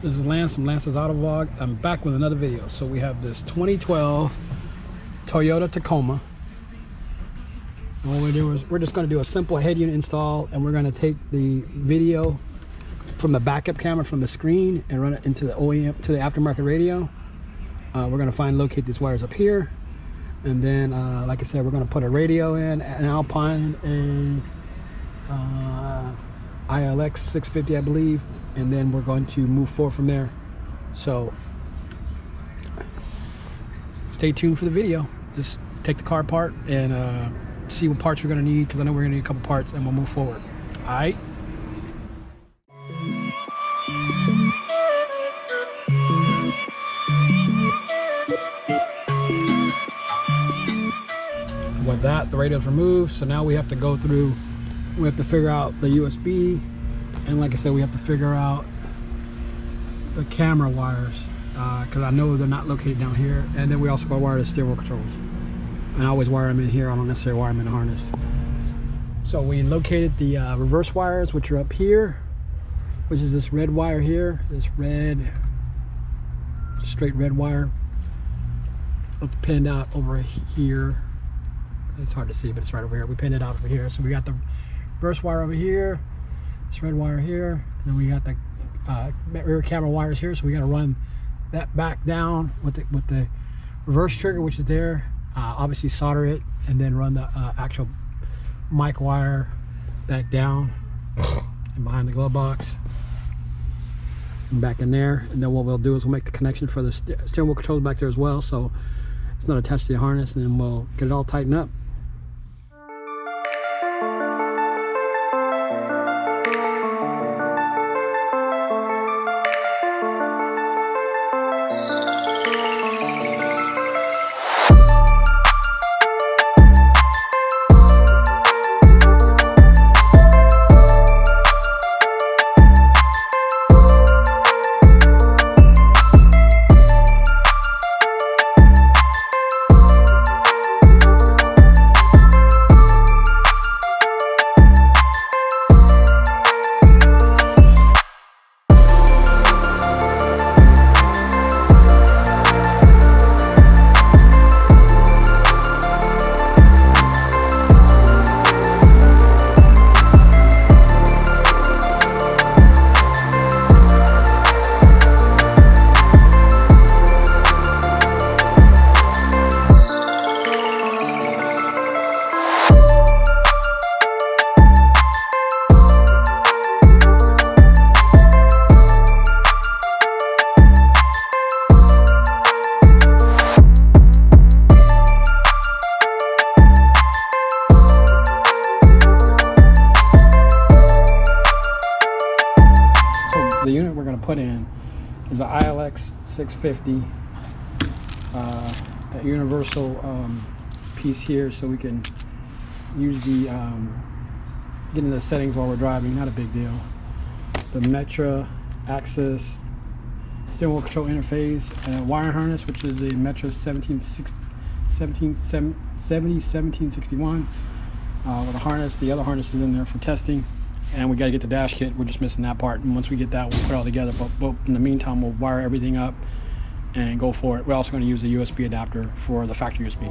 This is Lance from Lance's Auto Vlog. I'm back with another video. So we have this 2012 Toyota Tacoma. And what we're doing is we're just going to do a simple head unit install, and we're going to take the video from the backup camera from the screen and run it into the OEM, to the aftermarket radio. We're going to locate these wires up here, and then like I said, we're going to put a radio in, an Alpine ILX-650, I believe, and then we're going to move forward from there. So stay tuned for the video. Just take the car apart and see what parts we're going to need, because I know we're going to need a couple parts, and we'll move forward. All right. With that, the radio's removed, so now we have to go through, we have to figure out the USB, and like I said, we have to figure out the camera wires, because I know they're not located down here. And then we also got to wire the steering wheel controls, and I always wire them in here. I don't necessarily wire them in the harness. So we located the reverse wires, which are up here, which is this red wire here, this red, straight red wire. It's pinned out over here. It's hard to see, but it's right over here. We pinned it out over here. So we got the reverse wire over here, this red wire here, and then we got the rear camera wires here. So we got to run that back down with the reverse trigger, which is there. Obviously solder it, and then run the actual mic wire back down and behind the glove box and back in there. And then what we'll do is we'll make the connection for the steering wheel controls back there as well, so it's not attached to the harness, and then we'll get it all tightened up. The unit we're going to put in is an ILX-650, a universal piece here, so we can use the get into the settings while we're driving. Not a big deal. The Metra access steering wheel control interface, and a wiring harness, which is the Metra 1761 with a harness. The other harness is in there for testing. And we got to get the dash kit. We're just missing that part, and once we get that, we'll put it all together. But in the meantime, we'll wire everything up and go for it. We're also going to use the USB adapter for the factory USB.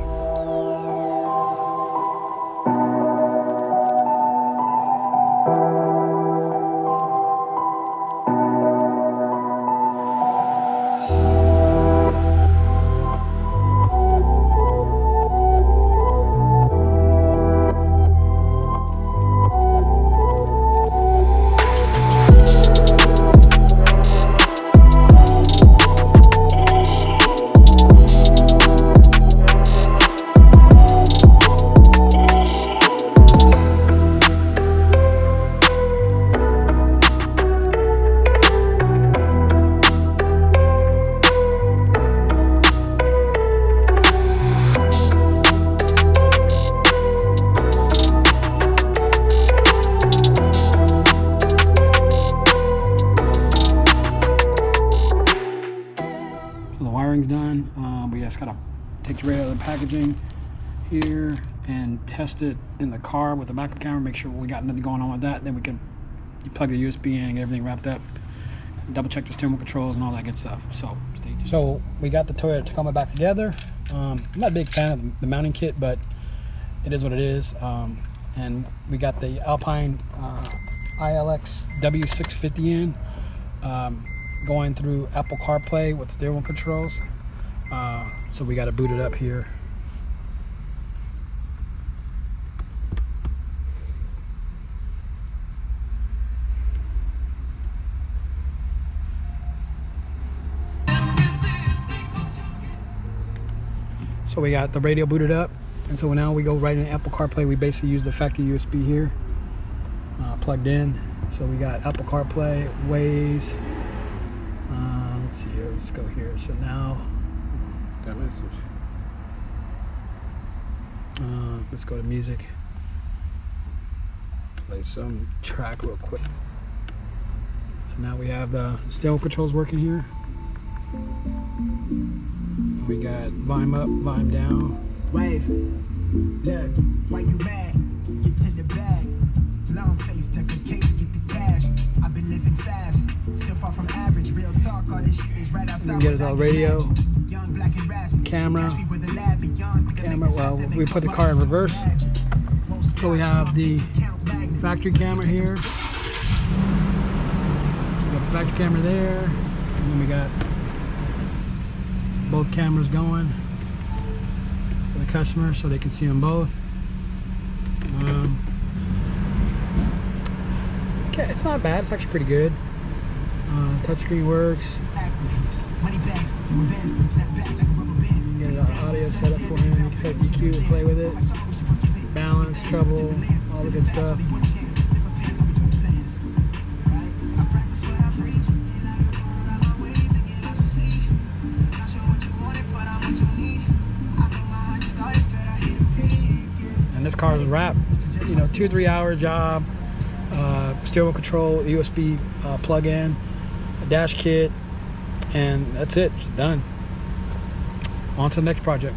We just gotta take the radio out of the packaging here and test it in the car with the backup camera, make sure we got nothing going on with that. Then we can plug the USB in and get everything wrapped up. double check the steering wheel controls and all that good stuff. So stay tuned. So we got the Toyota Tacoma back together. I'm not a big fan of the mounting kit, but it is what it is. And we got the Alpine ILX-650 in, going through Apple CarPlay with steering wheel controls. So we got to boot it up here. So we got the radio booted up, and so now we go right into Apple CarPlay. We basically use the factory USB here, plugged in. So we got Apple CarPlay, Waze. Let's see here. Let's go here. So now, got message. Let's go to music. Play some track real quick. So now we have the steering controls working here. We got volume up, volume down. Wave. Look, why you mad? Get to the bag. Long face, took a case, get the cash. I've been living fast, still far from average. Real talk, all this shit is right outside. You can get it all radio, young, black, and raspy. camera. Well, we put the car in reverse. So we have the factory camera here. We got the factory camera there, and then we got both cameras going for the customer so they can see them both. Okay, it's not bad. It's actually pretty good. Touchscreen works. Get an audio set up for him. You can set EQ and play with it. Balance, treble, all the good stuff. And this car's wrapped, you know, 2-3 hour job. Steering wheel control, USB plug-in, a dash kit, and that's it. It's done. On to the next project.